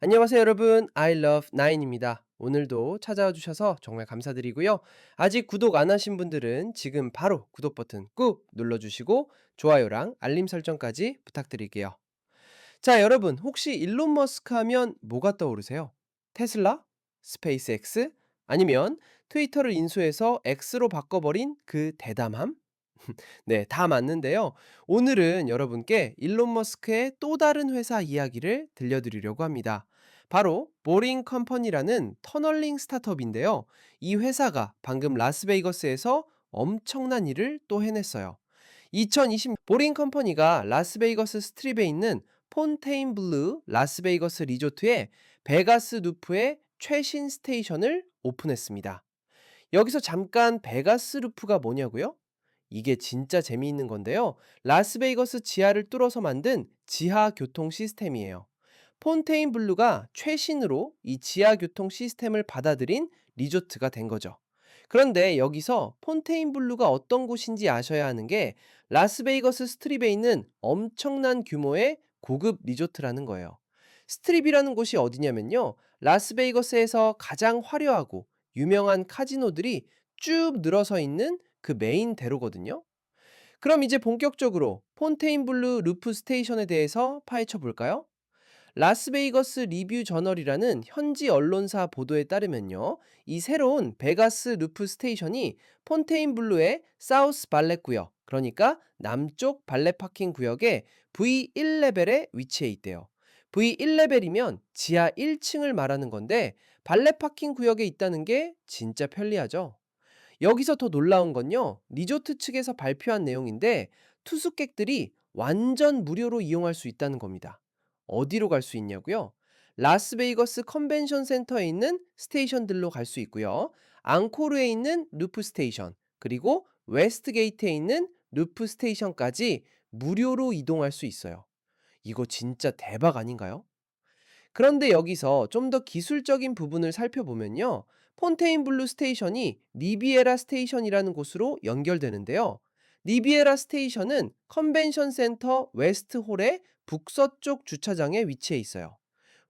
안녕하세요 여러분. I love nine입니다. 오늘도 찾아와 주셔서 정말 감사드리고요. 아직 구독 안 하신 분들은 지금 바로 구독 버튼 꾹 눌러주시고 좋아요랑 알림 설정까지 부탁드릴게요. 자 여러분 혹시 일론 머스크 하면 뭐가 떠오르세요? 테슬라? 스페이스X? 아니면 트위터를 인수해서 X로 바꿔버린 그 대담함? 네, 다 맞는데요. 오늘은 여러분께 일론 머스크의 또 다른 회사 이야기를 들려드리려고 합니다. 바로 보링 컴퍼니라는 터널링 스타트업인데요. 이 회사가 방금 라스베이거스에서 엄청난 일을 또 해냈어요. 2020 보링 컴퍼니가 라스베이거스 스트립에 있는 폰테인블루 라스베이거스 리조트의 베가스 루프의 최신 스테이션을 오픈했습니다. 여기서 잠깐 베가스 루프가 뭐냐고요? 이게 진짜 재미있는 건데요. 라스베이거스 지하를 뚫어서 만든 지하 교통 시스템이에요. 폰테인 블루가 최신으로 이 지하 교통 시스템을 받아들인 리조트가 된 거죠. 그런데 여기서 폰테인 블루가 어떤 곳인지 아셔야 하는 게 라스베이거스 스트립에 있는 엄청난 규모의 고급 리조트라는 거예요. 스트립이라는 곳이 어디냐면요. 라스베이거스에서 가장 화려하고 유명한 카지노들이 쭉 늘어서 있는 그 메인 대로거든요. 그럼 이제 본격적으로 폰테인블루 루프 스테이션에 대해서 파헤쳐 볼까요? 라스베이거스 리뷰 저널이라는 현지 언론사 보도에 따르면요. 이 새로운 베가스 루프 스테이션이 폰테인블루의 사우스 발렛 구역, 그러니까 남쪽 발렛 파킹 구역의 V1레벨에 위치해 있대요. V1레벨이면 지하 1층을 말하는 건데 발렛 파킹 구역에 있다는 게 진짜 편리하죠. 여기서 더 놀라운 건요. 리조트 측에서 발표한 내용인데 투숙객들이 완전 무료로 이용할 수 있다는 겁니다. 어디로 갈 수 있냐고요? 라스베이거스 컨벤션 센터에 있는 스테이션들로 갈 수 있고요. 앙코르에 있는 루프 스테이션, 그리고 웨스트 게이트에 있는 루프 스테이션까지 무료로 이동할 수 있어요. 이거 진짜 대박 아닌가요? 그런데 여기서 좀 더 기술적인 부분을 살펴보면요. 폰테인블루 스테이션이 리비에라 스테이션이라는 곳으로 연결되는데요. 리비에라 스테이션은 컨벤션 센터 웨스트 홀의 북서쪽 주차장에 위치해 있어요.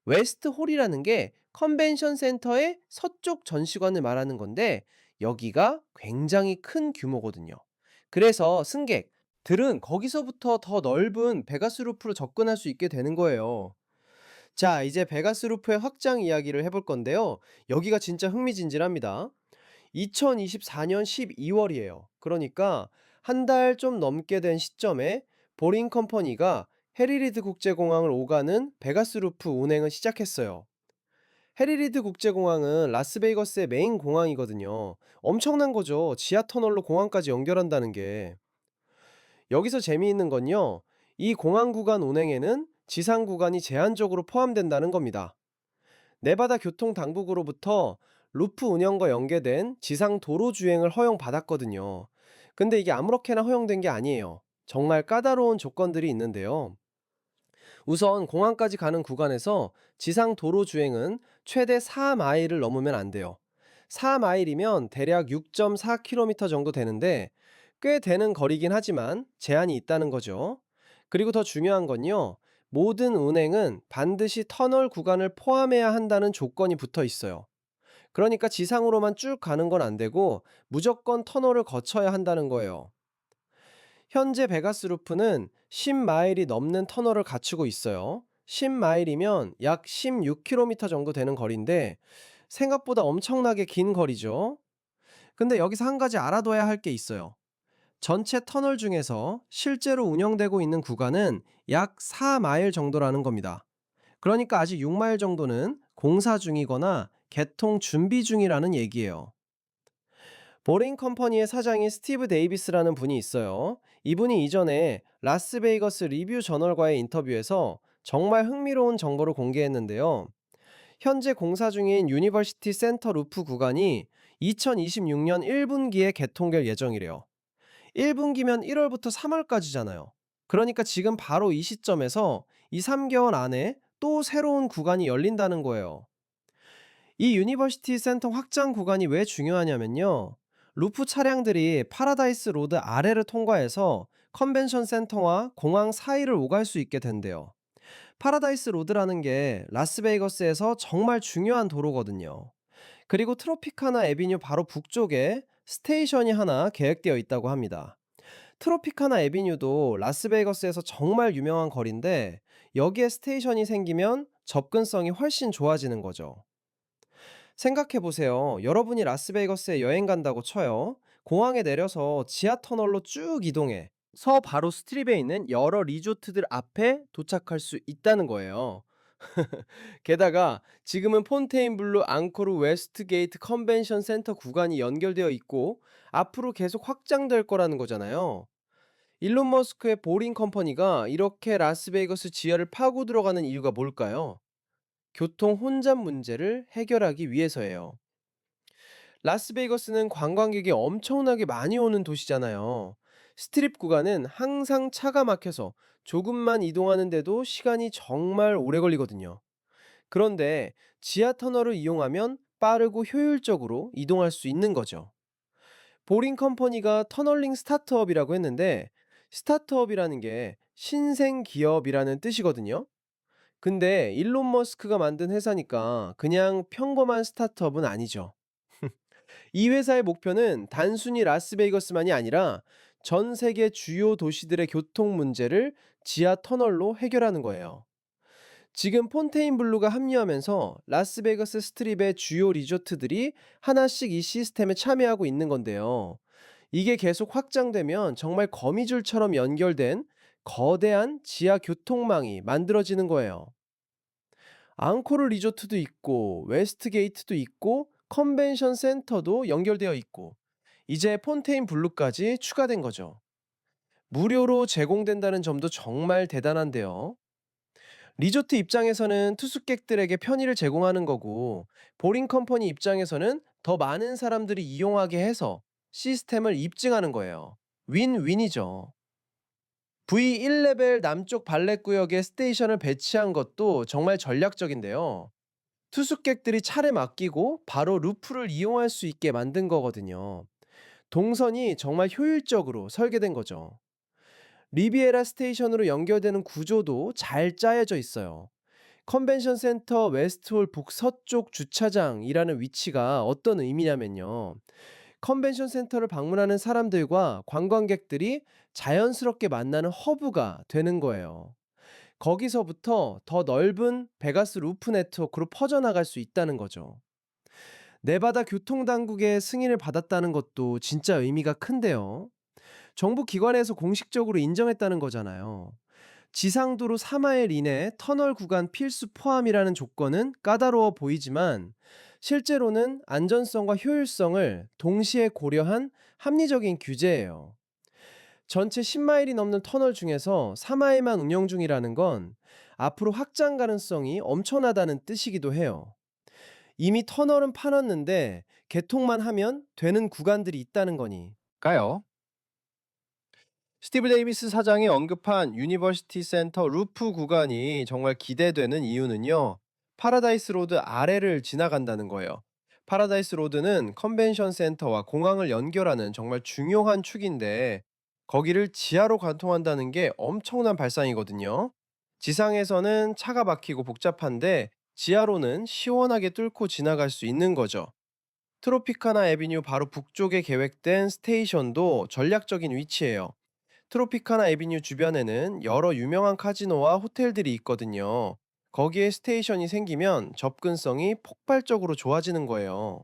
웨스트 홀이라는 게 컨벤션 센터의 서쪽 전시관을 말하는 건데 여기가 굉장히 큰 규모거든요. 그래서 승객들은 거기서부터 더 넓은 베가스 루프로 접근할 수 있게 되는 거예요. 자, 이제 베가스 루프의 확장 이야기를 해볼 건데요. 여기가 진짜 흥미진진합니다. 2024년 12월이에요. 그러니까 한 달 좀 넘게 된 시점에 보링 컴퍼니가 해리리드 국제공항을 오가는 베가스 루프 운행을 시작했어요. 해리리드 국제공항은 라스베이거스의 메인 공항이거든요. 엄청난 거죠. 지하 터널로 공항까지 연결한다는 게. 여기서 재미있는 건요. 이 공항 구간 운행에는 지상 구간이 제한적으로 포함된다는 겁니다. 네바다 교통당국으로부터 루프 운영과 연계된 지상 도로 주행을 허용받았거든요. 근데 이게 아무렇게나 허용된 게 아니에요. 정말 까다로운 조건들이 있는데요. 우선 공항까지 가는 구간에서 지상 도로 주행은 최대 4마일을 넘으면 안 돼요. 4마일이면 대략 6.4km 정도 되는데 꽤 되는 거리긴 하지만 제한이 있다는 거죠. 그리고 더 중요한 건요. 모든 운행은 반드시 터널 구간을 포함해야 한다는 조건이 붙어 있어요. 그러니까 지상으로만 쭉 가는 건 안 되고 무조건 터널을 거쳐야 한다는 거예요. 현재 베가스 루프는 10마일이 넘는 터널을 갖추고 있어요. 10마일이면 약 16km 정도 되는 거리인데 생각보다 엄청나게 긴 거리죠. 근데 여기서 한 가지 알아둬야 할 게 있어요. 전체 터널 중에서 실제로 운영되고 있는 구간은 약 4마일 정도라는 겁니다. 그러니까 아직 6마일 정도는 공사 중이거나 개통 준비 중이라는 얘기예요. 보링 컴퍼니의 사장이 스티브 데이비스라는 분이 있어요. 이분이 이전에 라스베이거스 리뷰 저널과의 인터뷰에서 정말 흥미로운 정보를 공개했는데요. 현재 공사 중인 유니버시티 센터 루프 구간이 2026년 1분기에 개통될 예정이래요. 1분기면 1월부터 3월까지잖아요. 그러니까 지금 바로 이 시점에서 이 3개월 안에 또 새로운 구간이 열린다는 거예요. 이 유니버시티 센터 확장 구간이 왜 중요하냐면요. 루프 차량들이 파라다이스 로드 아래를 통과해서 컨벤션 센터와 공항 사이를 오갈 수 있게 된대요. 파라다이스 로드라는 게 라스베이거스에서 정말 중요한 도로거든요. 그리고 트로피카나 에비뉴 바로 북쪽에 스테이션이 하나 계획되어 있다고 합니다. 트로피카나 에비뉴도 라스베이거스에서 정말 유명한 거리인데 여기에 스테이션이 생기면 접근성이 훨씬 좋아지는 거죠. 생각해 보세요. 여러분이 라스베이거스에 여행 간다고 쳐요. 공항에 내려서 지하 터널로 쭉 이동해. 서 바로 스트립에 있는 여러 리조트들 앞에 도착할 수 있다는 거예요. 게다가 지금은 폰테인블루 앙코르 웨스트게이트 컨벤션 센터 구간이 연결되어 있고 앞으로 계속 확장될 거라는 거잖아요. 일론 머스크의 보링 컴퍼니가 이렇게 라스베이거스 지하를 파고 들어가는 이유가 뭘까요? 교통 혼잡 문제를 해결하기 위해서예요. 라스베이거스는 관광객이 엄청나게 많이 오는 도시잖아요. 스트립 구간은 항상 차가 막혀서 조금만 이동하는데도 시간이 정말 오래 걸리거든요. 그런데 지하 터널을 이용하면 빠르고 효율적으로 이동할 수 있는 거죠. 보링 컴퍼니가 터널링 스타트업이라고 했는데 스타트업이라는 게 신생 기업이라는 뜻이거든요. 근데 일론 머스크가 만든 회사니까 그냥 평범한 스타트업은 아니죠. 이 회사의 목표는 단순히 라스베이거스만이 아니라 전 세계 주요 도시들의 교통 문제를 지하 터널로 해결하는 거예요. 지금 폰테인블루가 합류하면서 라스베이거스 스트립의 주요 리조트들이 하나씩 이 시스템에 참여하고 있는 건데요. 이게 계속 확장되면 정말 거미줄처럼 연결된 거대한 지하 교통망이 만들어지는 거예요. 앙코르 리조트도 있고 웨스트게이트도 있고 컨벤션 센터도 연결되어 있고 이제 폰테인 블루까지 추가된 거죠. 무료로 제공된다는 점도 정말 대단한데요. 리조트 입장에서는 투숙객들에게 편의를 제공하는 거고 보링 컴퍼니 입장에서는 더 많은 사람들이 이용하게 해서 시스템을 입증하는 거예요. 윈윈이죠. V1레벨 남쪽 발렛 구역에 스테이션을 배치한 것도 정말 전략적인데요. 투숙객들이 차를 맡기고 바로 루프를 이용할 수 있게 만든 거거든요. 동선이 정말 효율적으로 설계된 거죠. 리비에라 스테이션으로 연결되는 구조도 잘 짜여져 있어요. 컨벤션 센터 웨스트홀 북서쪽 주차장이라는 위치가 어떤 의미냐면요. 컨벤션 센터를 방문하는 사람들과 관광객들이 자연스럽게 만나는 허브가 되는 거예요. 거기서부터 더 넓은 베가스 루프 네트워크로 퍼져나갈 수 있다는 거죠. 네바다 교통당국의 승인을 받았다는 것도 진짜 의미가 큰데요. 정부 기관에서 공식적으로 인정했다는 거잖아요. 지상도로 3마일 이내 터널 구간 필수 포함이라는 조건은 까다로워 보이지만 실제로는 안전성과 효율성을 동시에 고려한 합리적인 규제예요. 전체 10마일이 넘는 터널 중에서 4마일만 운영 중이라는 건 앞으로 확장 가능성이 엄청나다는 뜻이기도 해요. 이미 터널은 파놨는데 개통만 하면 되는 구간들이 있다는 거니까요. 스티브 데이비스 사장이 언급한 유니버시티 센터 루프 구간이 정말 기대되는 이유는요. 파라다이스 로드 아래를 지나간다는 거예요. 파라다이스 로드는 컨벤션 센터와 공항을 연결하는 정말 중요한 축인데 거기를 지하로 관통한다는 게 엄청난 발상이거든요. 지상에서는 차가 막히고 복잡한데 지하로는 시원하게 뚫고 지나갈 수 있는 거죠. 트로피카나 에비뉴 바로 북쪽에 계획된 스테이션도 전략적인 위치예요. 트로피카나 에비뉴 주변에는 여러 유명한 카지노와 호텔들이 있거든요. 거기에 스테이션이 생기면 접근성이 폭발적으로 좋아지는 거예요.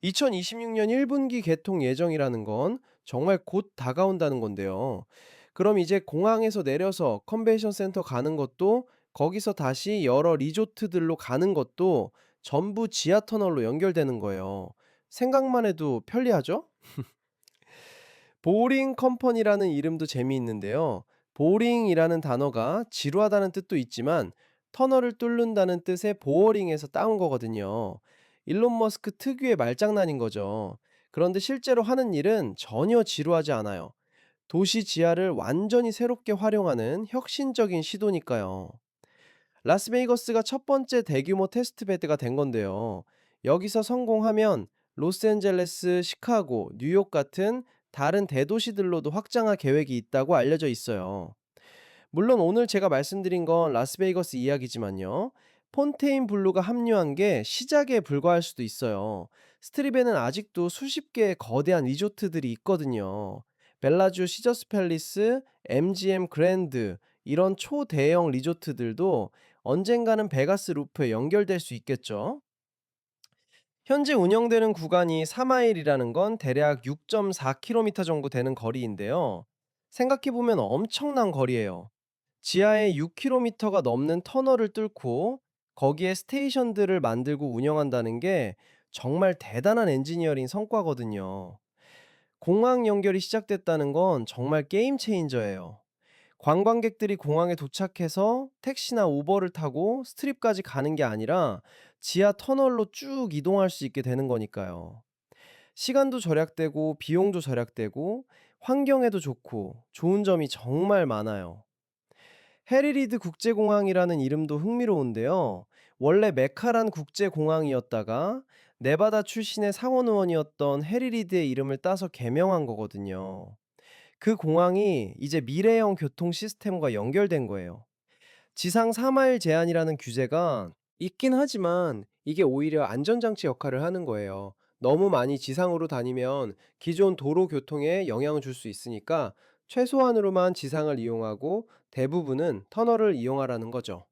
2026년 1분기 개통 예정이라는 건 정말 곧 다가온다는 건데요. 그럼 이제 공항에서 내려서 컨벤션 센터 가는 것도 거기서 다시 여러 리조트들로 가는 것도 전부 지하 터널로 연결되는 거예요. 생각만 해도 편리하죠? 보링 컴퍼니라는 이름도 재미있는데요. 보링이라는 단어가 지루하다는 뜻도 있지만 터널을 뚫는다는 뜻의 보어링에서 따온 거거든요. 일론 머스크 특유의 말장난인 거죠. 그런데 실제로 하는 일은 전혀 지루하지 않아요. 도시 지하를 완전히 새롭게 활용하는 혁신적인 시도니까요. 라스베이거스가 첫 번째 대규모 테스트 베드가 된 건데요. 여기서 성공하면 로스앤젤레스, 시카고, 뉴욕 같은 다른 대도시들로도 확장할 계획이 있다고 알려져 있어요. 물론 오늘 제가 말씀드린 건 라스베이거스 이야기지만요. 폰테인 블루가 합류한 게 시작에 불과할 수도 있어요. 스트립에는 아직도 수십 개의 거대한 리조트들이 있거든요. 벨라주 시저스 팰리스, MGM 그랜드 이런 초대형 리조트들도 언젠가는 베가스 루프에 연결될 수 있겠죠. 현재 운영되는 구간이 4마일이라는 건 대략 6.4km 정도 되는 거리인데요. 생각해보면 엄청난 거리예요. 지하에 6km가 넘는 터널을 뚫고 거기에 스테이션들을 만들고 운영한다는 게 정말 대단한 엔지니어링 성과거든요. 공항 연결이 시작됐다는 건 정말 게임 체인저예요. 관광객들이 공항에 도착해서 택시나 우버를 타고 스트립까지 가는 게 아니라 지하 터널로 쭉 이동할 수 있게 되는 거니까요. 시간도 절약되고 비용도 절약되고 환경에도 좋고 좋은 점이 정말 많아요. 해리리드 국제공항이라는 이름도 흥미로운데요. 원래 메카란 국제공항이었다가 네바다 출신의 상원의원이었던 해리리드의 이름을 따서 개명한 거거든요. 그 공항이 이제 미래형 교통 시스템과 연결된 거예요. 지상 4마일 제한이라는 규제가 있긴 하지만 이게 오히려 안전장치 역할을 하는 거예요. 너무 많이 지상으로 다니면 기존 도로 교통에 영향을 줄 수 있으니까 최소한으로만 지상을 이용하고 대부분은 터널을 이용하라는 거죠.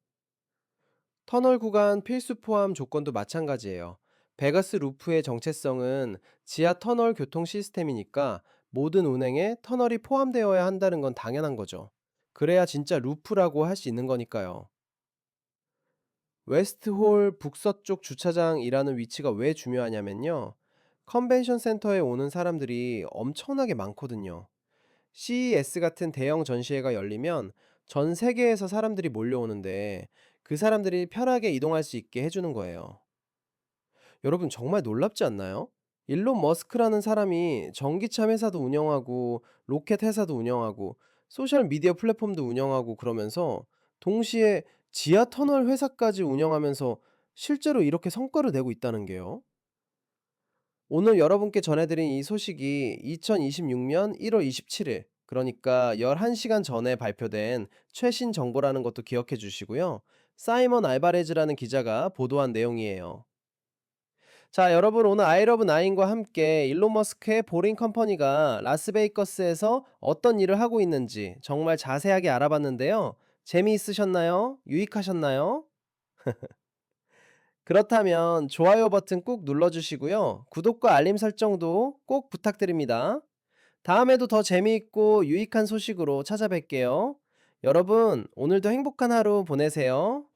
터널 구간 필수 포함 조건도 마찬가지예요. 베가스 루프의 정체성은 지하 터널 교통 시스템이니까 모든 운행에 터널이 포함되어야 한다는 건 당연한 거죠. 그래야 진짜 루프라고 할 수 있는 거니까요. 웨스트홀 북서쪽 주차장이라는 위치가 왜 중요하냐면요. 컨벤션 센터에 오는 사람들이 엄청나게 많거든요. CES 같은 대형 전시회가 열리면 전 세계에서 사람들이 몰려오는데 그 사람들이 편하게 이동할 수 있게 해주는 거예요. 여러분 정말 놀랍지 않나요? 일론 머스크라는 사람이 전기차 회사도 운영하고 로켓 회사도 운영하고 소셜 미디어 플랫폼도 운영하고 그러면서 동시에 지하 터널 회사까지 운영하면서 실제로 이렇게 성과를 내고 있다는 게요. 오늘 여러분께 전해드린 이 소식이 2026년 1월 27일, 그러니까 11시간 전에 발표된 최신 정보라는 것도 기억해 주시고요. 사이먼 알바레즈라는 기자가 보도한 내용이에요. 자, 여러분 오늘 아이러브 나인과 함께 일론 머스크의 보링 컴퍼니가 라스베이거스에서 어떤 일을 하고 있는지 정말 자세하게 알아봤는데요. 재미있으셨나요? 유익하셨나요? 그렇다면 좋아요 버튼 꾹 눌러주시고요. 구독과 알림 설정도 꼭 부탁드립니다. 다음에도 더 재미있고 유익한 소식으로 찾아뵐게요. 여러분, 오늘도 행복한 하루 보내세요.